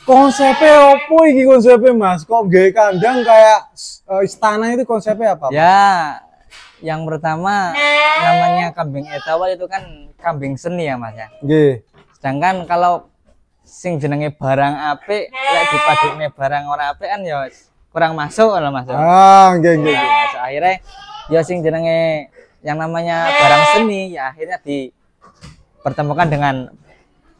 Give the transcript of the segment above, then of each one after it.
Konsepnya apa iki konsepnya Mas? Kok gawe kandang kayak istana itu konsepnya apa? Ya, yang pertama namanya kambing etawa itu kan kambing seni ya Mas ya. Nggih. Sedangkan kalau sing jenenge barang apik lek dipadukne barang ora apik kan ya kurang masuk loh Mas. Ah, nggih nggih. Nah, akhirnya ya sing jenenge yang namanya barang seni ya akhirnya dipertemukan dengan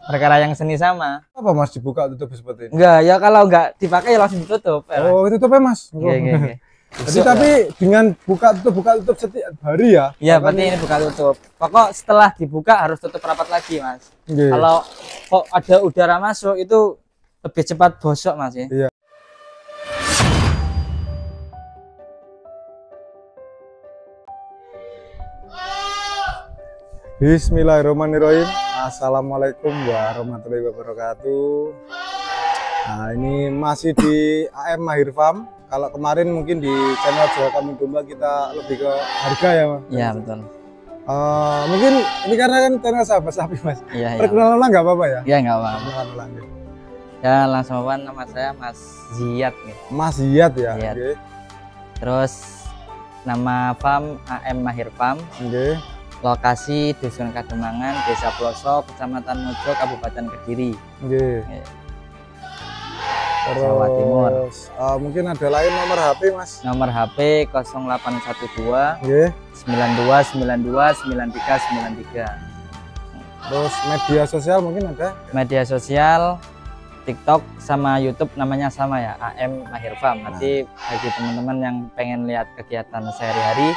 perkara yang seni sama. Apa Mas dibuka tutup seperti ini? Enggak, ya kalau enggak dipakai ya langsung ditutup. Oh, tutup ya Mas? Iya, iya, iya. Jadi tapi dengan buka tutup setiap hari ya? Iya, berarti ini buka tutup. Pokok setelah dibuka harus tutup rapat lagi, Mas. Nggih. Kalau kok ada udara masuk itu lebih cepat bosok, Mas ya. Iya. Bismillahirrahmanirrahim. Assalamualaikum warahmatullahi wabarakatuh. Nah, ini masih di AM Mahir Farm. Kalau kemarin mungkin di channel Jawa Kambing Domba kita lebih ke harga ya, Mas? Iya, betul. Mungkin ini karena kan channel sahabat sapi, Mas. Iya, iya. Perkenalan lah nggak apa-apa ya? Iya, nggak apa-apa. Perkenalan gitu. Ya, langsung apa nama saya Mas Ziyad nih. Mas Ziyad ya. Ziyad. Oke. Terus nama farm AM Mahir Farm. Oke. Lokasi Dusun Kademangan, Desa Pelosok, Kecamatan Mojo, Kabupaten Kediri. Oke. Oke. Terus, Jawa Timur. Mungkin ada lain nomor HP, Mas? Nomor HP 0812 Oke. 92929393. Terus media sosial mungkin ada? Media sosial TikTok sama YouTube namanya sama ya, AM Mahir Farm. Nanti bagi teman-teman yang pengen lihat kegiatan sehari-hari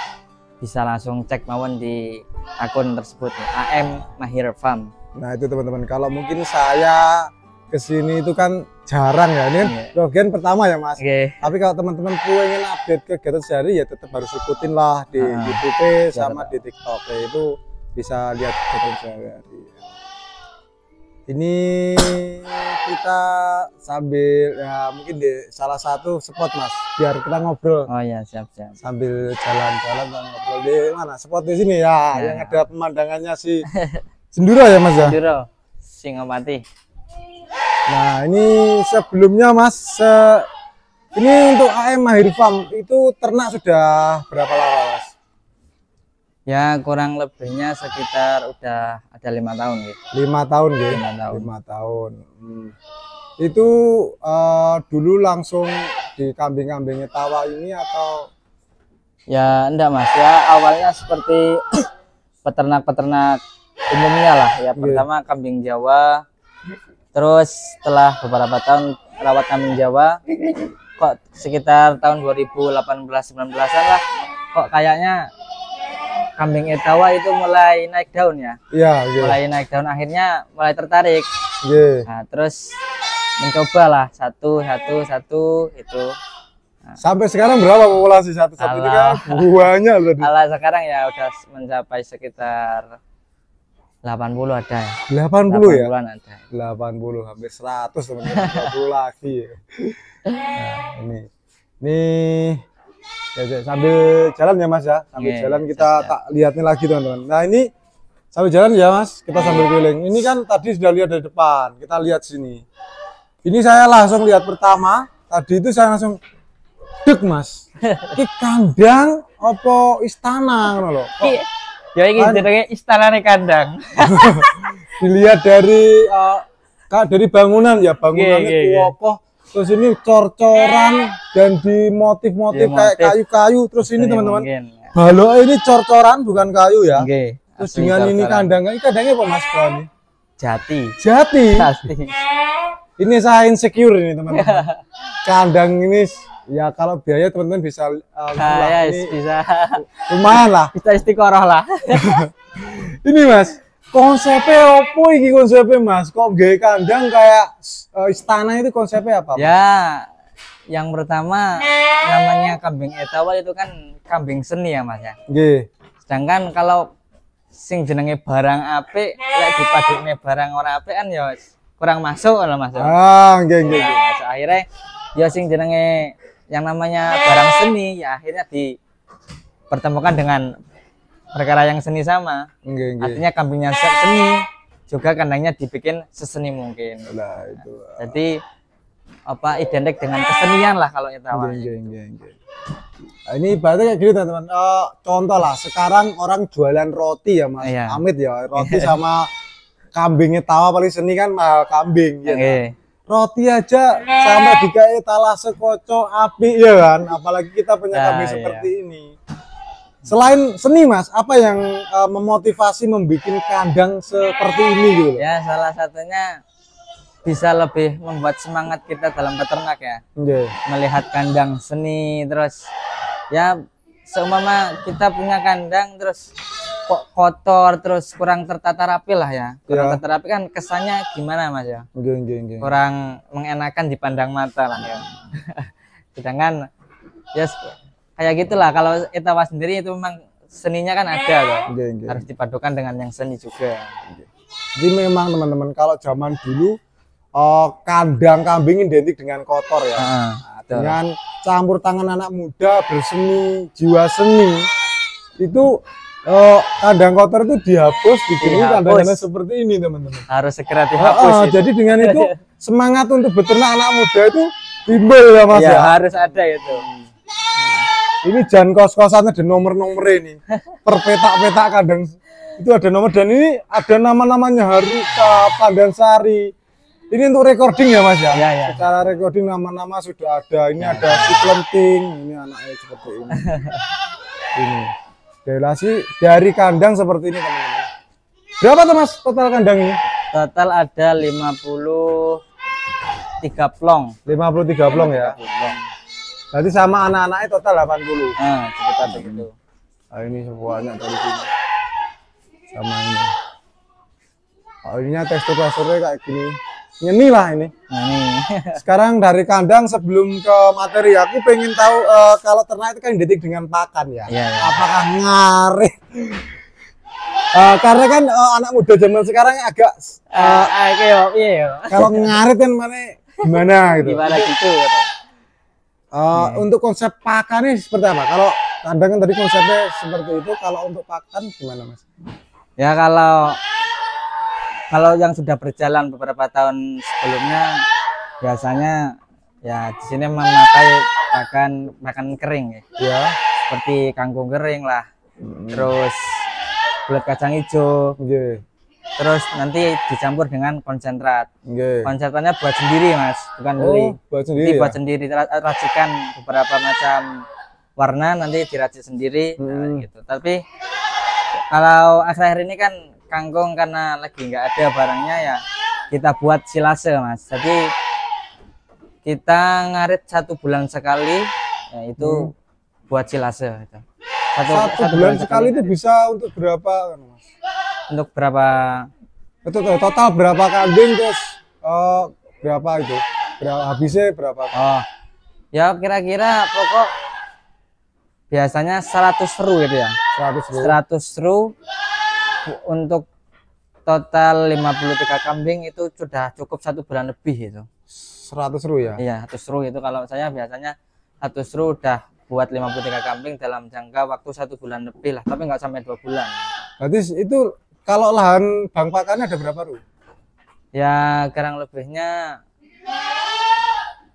bisa langsung cek mawon di akun tersebut ya, AM Mahir Farm. Nah, itu teman-teman. Kalau mungkin saya kesini itu kan jarang ya, ini login pertama ya Mas. Tapi kalau teman-teman pengen update kegiatan sehari ya tetap harus ikutin lah di YouTube sama di TikTok ya, itu bisa lihat kegiatan sehari-hari. Ini kita sambil ya mungkin di salah satu spot Mas, biar kita ngobrol. Oh ya, siap-siap. Sambil jalan-jalan dan ngobrol di mana? Spot di sini ya, yang ada pemandangannya si Senduro ya Mas ya. Senduro, Singapati. Nah, ini sebelumnya Mas, ini untuk AM Mahir Farm itu ternak sudah berapa lama Mas? Ya kurang lebihnya sekitar udah ada 5 tahun gitu. 5 tahun gitu. 5 tahun. Itu dulu langsung di kambing-kambingnya tawa ini atau? Ya enggak Mas, ya awalnya seperti peternak-peternak umumnya lah ya. Pertama kambing Jawa, terus setelah beberapa tahun rawat kambing Jawa, kok sekitar tahun 2018-19an lah, kok kayaknya kambing etawa itu mulai naik daun ya. Iya, mulai naik daun, akhirnya mulai tertarik. Nah, terus mencoba lah satu itu. Nah, sampai sekarang berapa populasi satu ini kan buahnya loh. Sekarang ya udah mencapai sekitar 80 ada ya. 80 ya? Ada. 80 hampir 100 teman-teman. 80 lagi ya. Nah, ini ya, sambil jalan ya Mas ya, sambil jalan kita tak lihatnya lagi teman-teman. Nah, ini sambil jalan ya Mas, kita sambil keliling. Ini kan tadi sudah lihat dari depan, kita lihat sini. Ini saya langsung lihat pertama, tadi itu saya langsung dek Mas. Ini kandang apa istana ngono lho. Ya ini jenenge istana nih kandang. Dilihat dari bangunan ya, bangunannya kokoh. Terus ini cor-coran dan di motif-motif kayak kayu-kayu. Terus ini teman-teman, balok ini cor-coran bukan kayu ya. Terus dengan ini kandangnya apa Mas Bani? Jati. Ini saya insecure ini teman-teman. Kandang ini ya kalau biaya teman-teman bisa bisa lumayan lah. Bisa istiqoroh lah. Ini Mas, konsepnya apa iki konsepnya Mas? Kok gawe kandang kayak istana itu konsepnya apa? Ya, yang pertama namanya kambing etawa itu kan kambing seni ya Mas ya. Sedangkan kalau sing jenenge barang apik lek dipadukne barang ora apik kan ya kurang masuk loh Mas. Akhirnya ya sing jenenge yang namanya barang seni ya akhirnya dipertemukan dengan perkara yang seni sama. Artinya kambingnya seni juga kandangnya dibikin seseni mungkin. Nah, itu. Jadi apa identik dengan kesenian lah kalau itu awalnya. Nah, ini berarti kayak gini teman-teman. Contoh lah, sekarang orang jualan roti ya Mas. Iya. Amit ya, roti sama kambingnya tawa paling seni kan mahal kambing ya. Kan? Roti aja sama dikai talase kocok api ya kan, apalagi kita punya kambing seperti ini. Selain seni Mas, apa yang memotivasi membuat kandang seperti ini gitu? Ya salah satunya bisa lebih membuat semangat kita dalam peternak ya. Melihat kandang seni, terus ya seumpama kita punya kandang terus kok kotor, terus kurang tertata rapi lah ya. Kurang tertata rapi kan kesannya gimana Mas ya? Kurang mengenakan dipandang mata lah ya. Sedangkan ya kayak gitulah, kalau Etawa sendiri itu memang seninya kan ada loh. Harus dipadukan dengan yang seni juga. Jadi memang teman-teman kalau zaman dulu kandang kambing identik dengan kotor ya. Dengan campur tangan anak muda berseni, jiwa seni, itu kandang kotor itu dihapus, diganti kandang seperti ini teman-teman. Harus segera dihapus. Jadi dengan itu semangat untuk beternak anak muda itu timbul ya Mas ya. Harus ada itu. Ini jangan kos-kosannya ada nomor-nomor ini. Per petak-petak kandang itu ada nomor, dan ini ada nama-namanya Haruka, Pandansari. Ini untuk recording ya Mas ya? Iya. Secara recording nama-nama sudah ada. Ini ada si Klenting, ini anaknya seperti ini. Ini relasi dari kandang seperti ini teman-teman. Berapa tuh Mas total kandang ini? Total ada 53 plong. 53 plong ya? Berarti sama anak-anaknya total 80. Sekitar begitu. Nah, ini semuanya dari sini. Sama ini. Ininya tekstur-teksturnya kayak gini. Nyeni lah ini. Sekarang dari kandang sebelum ke materi, aku pengen tahu kalau ternak itu kan identik dengan pakan ya. Apakah ngarit? Karena kan anak muda zaman sekarang agak kalau ngarit kan gimana gitu. Gimana gitu. Untuk konsep pakannya seperti apa? Kalau kandang kan tadi konsepnya seperti itu, kalau untuk pakan gimana Mas? Ya kalau yang sudah berjalan beberapa tahun sebelumnya, biasanya ya di sini memakai pakan kering ya. Seperti kangkung kering lah, terus kulit kacang hijau, terus nanti dicampur dengan konsentrat. Konsentratnya buat sendiri Mas, bukan beli. Buat sendiri, racikan beberapa macam warna, nanti diracik sendiri gitu. Tapi kalau akhir-akhir ini kan kangkung karena lagi nggak ada barangnya, ya kita buat silase Mas. Jadi kita ngarit 1 bulan sekali, yaitu buat silase itu. Satu bulan sekali itu bisa untuk berapa Mas? Untuk berapa? Itu total berapa kambing, terus berapa itu? Habisnya berapa? Ya kira-kira pokok biasanya 100 seru gitu ya. 100 seru. Untuk total 53 kambing itu sudah cukup 1 bulan lebih itu. 100 seru ya? Iya, 100 seru itu kalau saya biasanya 100 seru udah buat 53 kambing dalam jangka waktu 1 bulan lebih lah, tapi nggak sampai 2 bulan. Berarti itu kalau lahan bang pakannya ada berapa ru? Ya kurang lebihnya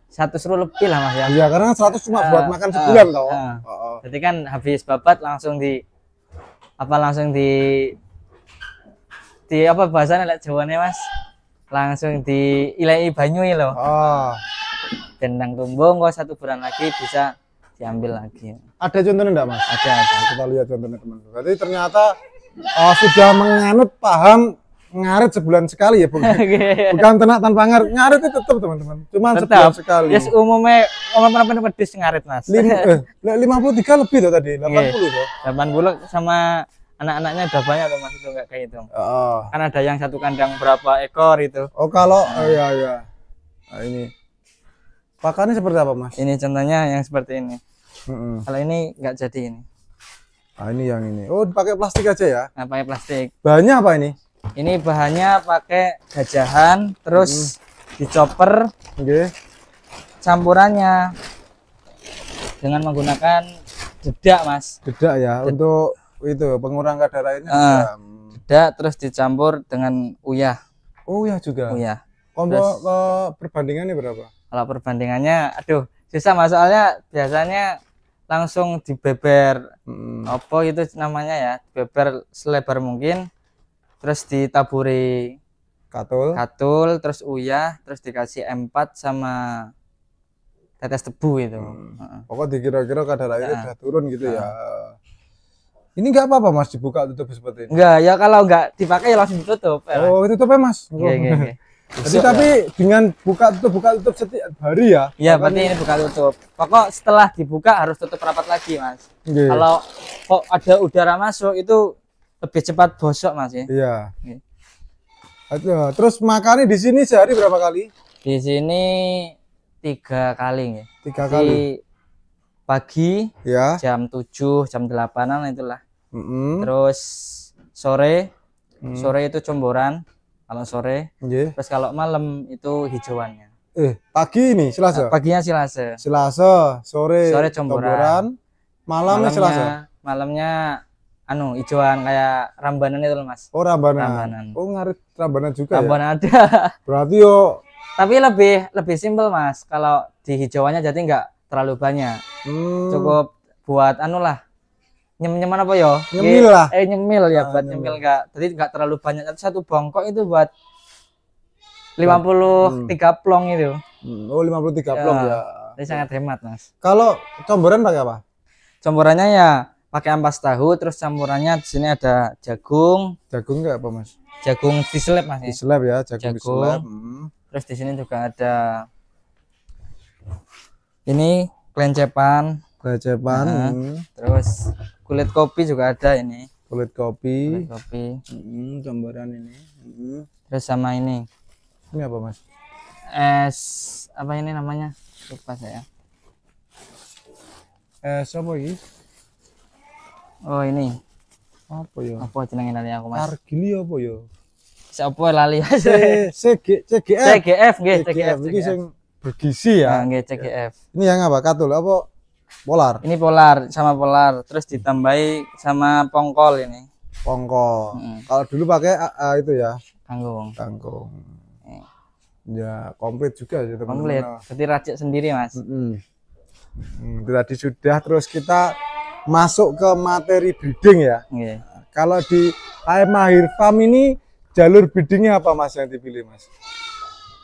100 seru lebih lah Mas ya. Iya, karena 100 cuma buat makan sebulan toh. Jadi kan habis babat langsung di apa bahasanya lek Jawane Mas, langsung diilai banyu loh. Dendang tumbung kok 1 bulan lagi bisa diambil lagi. Ada contohnya enggak Mas? Ada. Kita lihat contohnya teman-teman. Berarti ternyata sudah menganut paham ngarit sebulan sekali ya, bukan ternak tanpa ngarit. Ngarit itu tetap teman-teman, cuma sebulan sekali. Yes, umumnya pedis ngarit Mas. 53 lebih tuh tadi, 80 tuh. 80 sama anak-anaknya udah banyak tuh Mas, itu enggak kayak itu. Kan ada yang 1 kandang berapa ekor itu. Kalau iya. Nah, ini pakannya seperti apa Mas? Ini contohnya yang seperti ini. Kalau ini enggak jadi ini. Ini yang ini. Pakai plastik aja ya? Nah, pakai plastik. Bahannya apa ini? Ini bahannya pakai gajahan, terus dicoper. Campurannya dengan menggunakan dedak Mas. Dedak ya, untuk itu pengurang kadar airnya. Dedak terus dicampur dengan uyah. Uyah juga. Uyah. Ke perbandingannya berapa? Kalau perbandingannya, aduh, susah mas, soalnya biasanya langsung dibeber apa itu namanya ya, beber selebar mungkin, terus ditaburi katul, terus uyah, terus dikasih M4 sama tetes tebu itu. Pokoknya dikira-kira kadar airnya udah turun gitu ya. Ini nggak apa-apa mas dibuka tutup seperti ini? Enggak, ya kalau nggak dipakai ya langsung ditutup. Oh, tutup ya mas? Iya. Jadi tapi dengan buka tutup setiap hari ya? Iya, berarti ini buka tutup. Pokok setelah dibuka harus tutup rapat lagi mas. Kalau kok ada udara masuk itu lebih cepat bosok mas ya. Iya. Terus makannya di sini sehari berapa kali? Di sini 3 kali ya. 3 kali. Pagi ya. Jam 7, jam 8-an itulah. Terus sore itu comboran kalau sore. Terus kalau malam itu hijauannya. Pagi ini Selasa. Paginya Selasa. Sore comboran. Malamnya hijauan kayak rambanan itu loh mas. Oh rambanan. Oh ngarit rambanan juga rambanan ya? Ada. Berarti yo. Tapi lebih simpel mas. Kalau di hijauannya jadi nggak terlalu banyak. Cukup buat nyem-nyeman apa ya? Nyemil lah. Nyemil ya, buat nyemil jadi nggak terlalu banyak. Satu bongkok itu buat 53 plong itu. Oh 53 plong ya. Ini sangat hemat mas. Kalau comboran pakai apa? Comborannya ya pakai ampas tahu, terus campurannya di sini ada jagung. Jagung nggak apa mas? Jagung diseleb mas. Diseleb ya, jagung diseleb. Terus di sini juga ada ini kelencepan. Terus kulit kopi juga ada ini. Kulit kopi. Campuran ini. Terus sama ini. Ini apa mas? Es apa ini namanya? Lupa saya. Es apa ini? Oh ini. Apa ya? Apa jenenge lali aku mas? Argili apa ya? Siapa lali? CGF nggih, CGF. Iki sing bergizi ya. Nggih CGF. Ini yang apa? Katul apa? Polar. Ini polar, terus ditambahi sama pongkol ini. Pongkol. Kalau dulu pakai itu ya. Kangkung. Ya komplit juga ya teman-teman. Komplit. Jadi racik sendiri mas. Tadi sudah, terus kita masuk ke materi breeding ya. Kalau di AM Mahir Farm ini jalur breedingnya apa mas yang dipilih mas?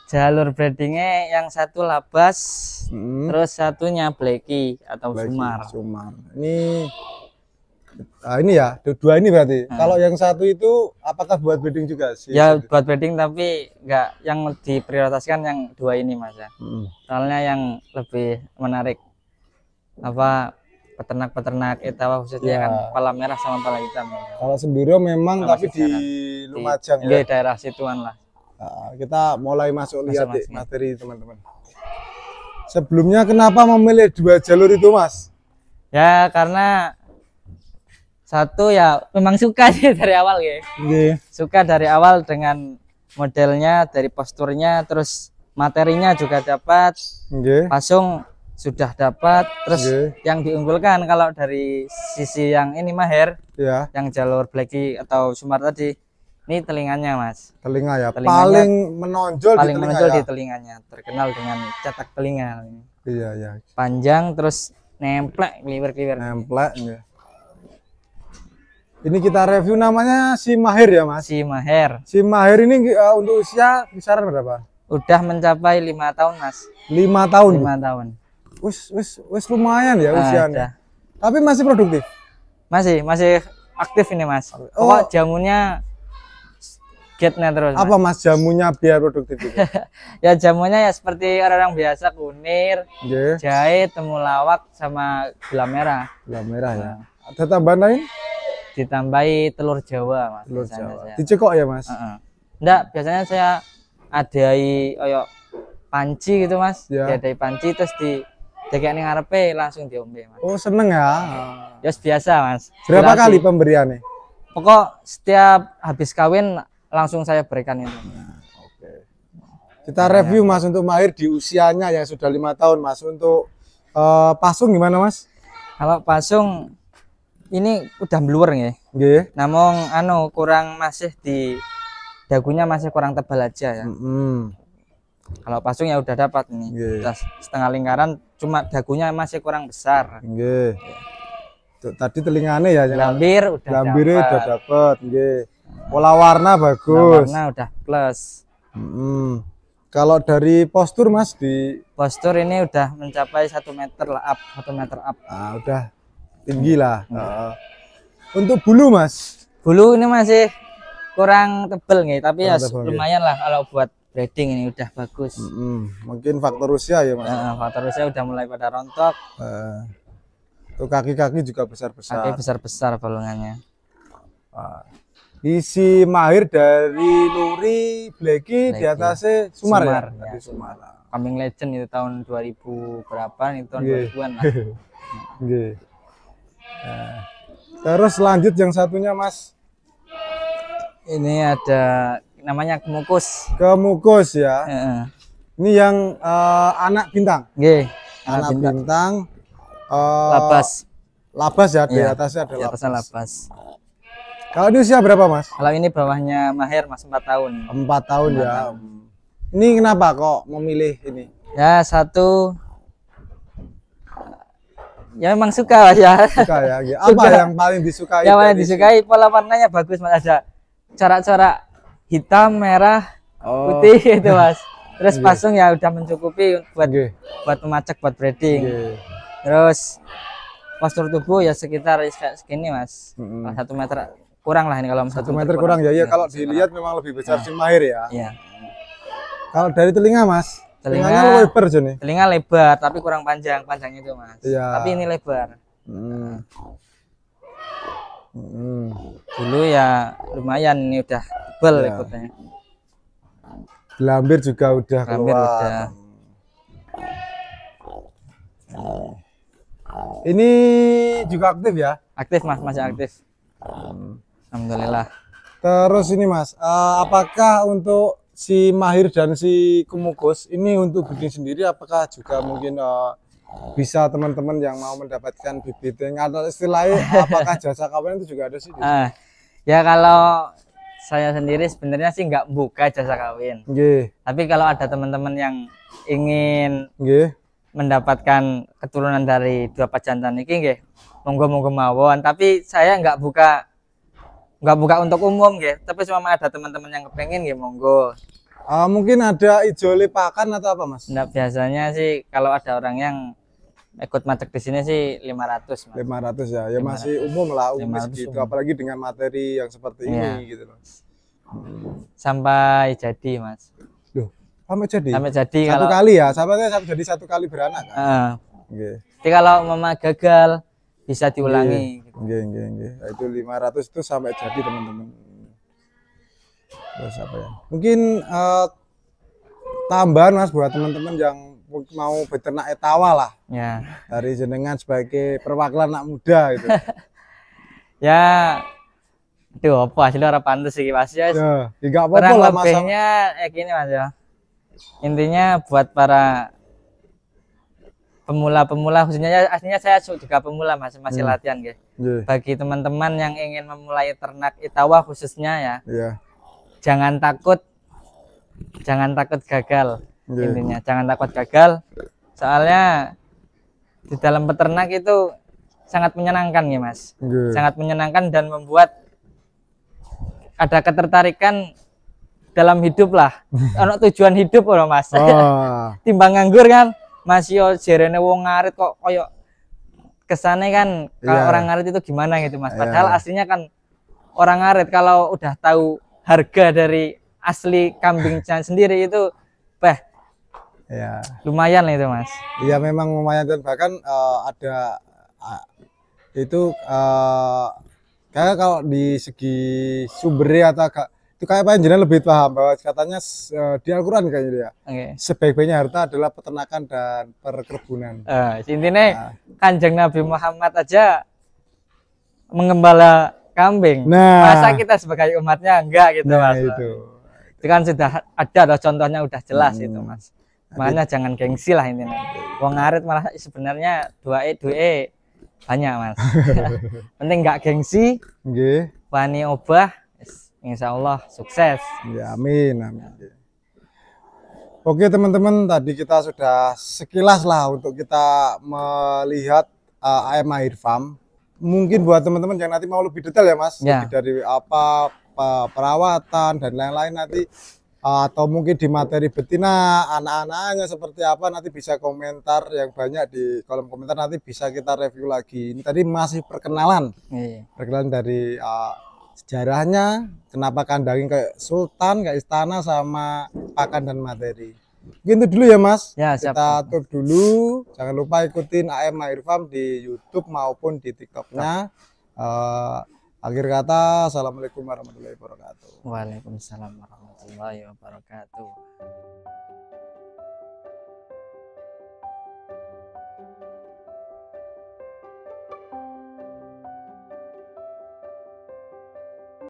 Jalur breedingnya yang satu labas, terus satunya blacky atau sumar. Ini ya, dua ini berarti. Kalau yang satu itu apakah buat breeding juga sih? Ya buat breeding tapi enggak, yang diprioritaskan yang 2 ini mas ya. Soalnya yang lebih menarik peternak-peternak etawa khususnya kan pala merah sama pala hitam. Kalau Senduro memang tapi di Lumajang ya. Di daerah situan lah. Kita mulai masuk lihat materi teman-teman. Sebelumnya kenapa memilih 2 jalur itu mas? Ya karena satu ya memang suka sih dari awal ya. Suka dari awal dengan modelnya, dari posturnya, terus materinya juga dapat. Pasung sudah dapat. Terus yang diunggulkan kalau dari sisi yang ini Mahir, yang jalur blacky atau sumar tadi, ini telinganya mas. Telinganya paling menonjol di telinganya, terkenal dengan cetak telinga. Iya. Panjang terus nemplek, kliwer-kliwer. Ini kita review namanya si Mahir ya mas. Si Mahir ini untuk usia kisaran berapa? Udah mencapai 5 tahun mas. 5 tahun. 5 tahun. Wis lumayan ya usianya. Tapi masih produktif. Masih aktif ini mas. Pokok jamunya getnya terus. Apa mas jamunya biar produktif itu? Ya jamunya ya seperti orang biasa, kunir, jahe, temulawak sama gula merah. Gula merah ya. Ada tambahan lain? Ditambahi telur Jawa mas. Telur Jawa. Dicekok ya mas? Enggak, biasanya saya adai panci gitu mas. Diadai panci terus kayak ning ngarepe langsung diombe mas. Oh seneng ya? Ya biasa mas. Berapa kali pemberiannya? Pokok setiap habis kawin langsung saya berikan itu. Kita review mas untuk Mahir di usianya yang sudah 5 tahun mas. Untuk pasung gimana mas? Kalau pasung ini udah bluer ya. Namun kurang masih di dagunya masih kurang tebal aja ya. Kalau pasung ya udah dapat ini. Nggih. Udah setengah lingkaran, cuma dagunya masih kurang besar. Nggih. Tuh, tadi telingane ya. Lambir udah Lambirnya dapat. udah dapat. Nggih. Pola warna Nah, bagus. warna udah plus. Kalau dari postur Mas di Postur ini udah mencapai 1 meter lah, up 1 meter up. udah tinggi lah. Untuk bulu Mas, Bulu ini masih kurang tebel nih, tapi ya Kurang tebel, lumayan lah kalau buat breeding ini udah bagus. mungkin faktor usia ya Mas. Faktor usia udah mulai pada rontok, Tuh kaki-kaki juga besar-besar. kaki besar-besar balungannya. Isi mahir dari Luri Blacky di atasnya Sumar ya? Ya, Tadi Sumar. Kambing legend itu tahun 2000 berapa nih, tahun Nggih. 2000-an lah. Nggih. Terus lanjut yang satunya Mas, Ini ada namanya kemukus. Kemukus ya. Ini yang anak bintang. Nggih, Anak bintang. labas. Labas ya, di Iya, atasnya ada Di atasnya labas. labas. Kalau ini usia berapa Mas? Kalau ini bawahnya mahir Mas 4 tahun. 4 tahun ya. Ini kenapa kok memilih ini? Ya satu, ya memang suka Mas ya. Suka ya. Gitu. Apa Suka. yang paling disukai? Yang paling dari disukai pola warnanya bagus Mas, ada corak-corak hitam, merah, Oh. putih itu Mas. Terus pasung ya udah mencukupi buat Nggih. buat memacak buat breeding. Nggih. Terus postur tubuh ya sekitar kayak segini Mas. 1 meter kurang lah ini kalau 1 meter kurang ya. Ya kalau dilihat memang lebih besar si mahir ya. Iya. Kalau dari telinga Mas, telinganya lebar aja nih. Telinga lebar tapi kurang panjang itu Mas. Iya. Tapi ini lebar. Dulu ya lumayan, ini udah tebel Iya. ikutnya. Lambir juga udah Lambir keluar. udah. Ini juga aktif ya. Aktif Mas, masih aktif. Alhamdulillah. Terus ini Mas, apakah untuk si mahir dan si kemukus ini untuk breeding sendiri, apakah juga mungkin bisa teman-teman yang mau mendapatkan bibit yang atau istilahnya apakah jasa kawin itu juga ada sih? Ya kalau saya sendiri sebenarnya sih nggak buka jasa kawin. Nggih. Tapi kalau ada teman-teman yang ingin Nggih. mendapatkan keturunan dari 2 jantan ini nggih, monggo mawon. Tapi saya nggak buka untuk umum nggih, tapi cuma ada teman-teman yang kepengen nggih monggo. Mungkin ada ijole pakan atau apa Mas? Nah, biasanya sih kalau ada orang yang ikut macet di sini sih 500 Mas. 500 ya. Ya masih umum lah, umum 500 segitu. umum. Apalagi dengan materi yang seperti ini gitu loh. Sampai jadi Mas. Loh, sampai jadi? Sampai jadi Satu kalau kali ya, sampai jadi 1 kali beranak kan? Nggih. jadi kalau mama gagal bisa diulangi gitu. Nggih. Nah, itu 500 itu sampai jadi teman-teman. Terus apa ya? Mungkin tambahan Mas buat teman-teman yang mau beternak etawa lah. Ya. Dari jenengan sebagai perwakilan anak muda gitu. Ya. Aduh, apa hasilnya orang pantas sih Mas ya. Ya, enggak apa-apa Kurang lah Mas. lebihnya gini Mas ya. Intinya buat para pemula-pemula, khususnya aslinya saya juga pemula Mas, masih latihan guys. Nggih. Bagi teman-teman yang ingin memulai ternak etawa khususnya ya, Iya. jangan takut gagal. Nggih. Intinya jangan takut gagal, soalnya di dalam peternak itu sangat menyenangkan ya Mas. Nggih. Sangat menyenangkan dan membuat ada ketertarikan dalam hidup lah. Ono tujuan hidup loh Mas. Oh. Timbang nganggur kan, Mas yo jerene wong ngarit kok koyo kesane kan kalau Iya. orang ngarit itu gimana gitu Mas. Iya. Padahal aslinya kan orang ngarit kalau udah tahu harga dari asli kambingnya sendiri itu Ya. lumayan lah itu Mas. Iya memang lumayan dan bahkan ada itu kayak kalau di segi sumbernya atau itu kayak panjenengan lebih paham bahwa katanya di Al-Qur'an kayaknya dia. Oke. Sebaik-baiknya harta adalah peternakan dan perkebunan. Intinya Kanjeng Nabi Muhammad aja mengembala kambing. Nah. Masa kita sebagai umatnya enggak gitu Nah, Mas. itu. Itu kan sudah ada loh contohnya udah jelas itu Mas. Makanya jangan gengsi lah intinya. Wong ngarit malah sebenarnya 2E banyak Mas. Penting nggak gengsi, Nggih. wani obah, insya Allah sukses. Ya amin. Oke teman-teman, tadi kita sudah sekilas lah untuk kita melihat ayam air farm. Mungkin buat teman-teman yang nanti mau lebih detail ya Mas, Ya. lebih dari apa perawatan dan lain-lain nanti, atau mungkin di materi betina anak-anaknya seperti apa, nanti bisa komentar yang banyak di kolom komentar, nanti bisa kita review lagi. Ini tadi masih perkenalan Iya. dari sejarahnya, kenapa kandangin kayak sultan, kayak istana, sama pakan dan materi. Mungkin itu dulu ya Mas. Ya, siap. Kita tutup dulu. Jangan lupa ikutin AM Air Farm di YouTube maupun di TikToknya. Akhir kata, assalamualaikum warahmatullahi wabarakatuh. Waalaikumsalam warahmatullahi wabarakatuh.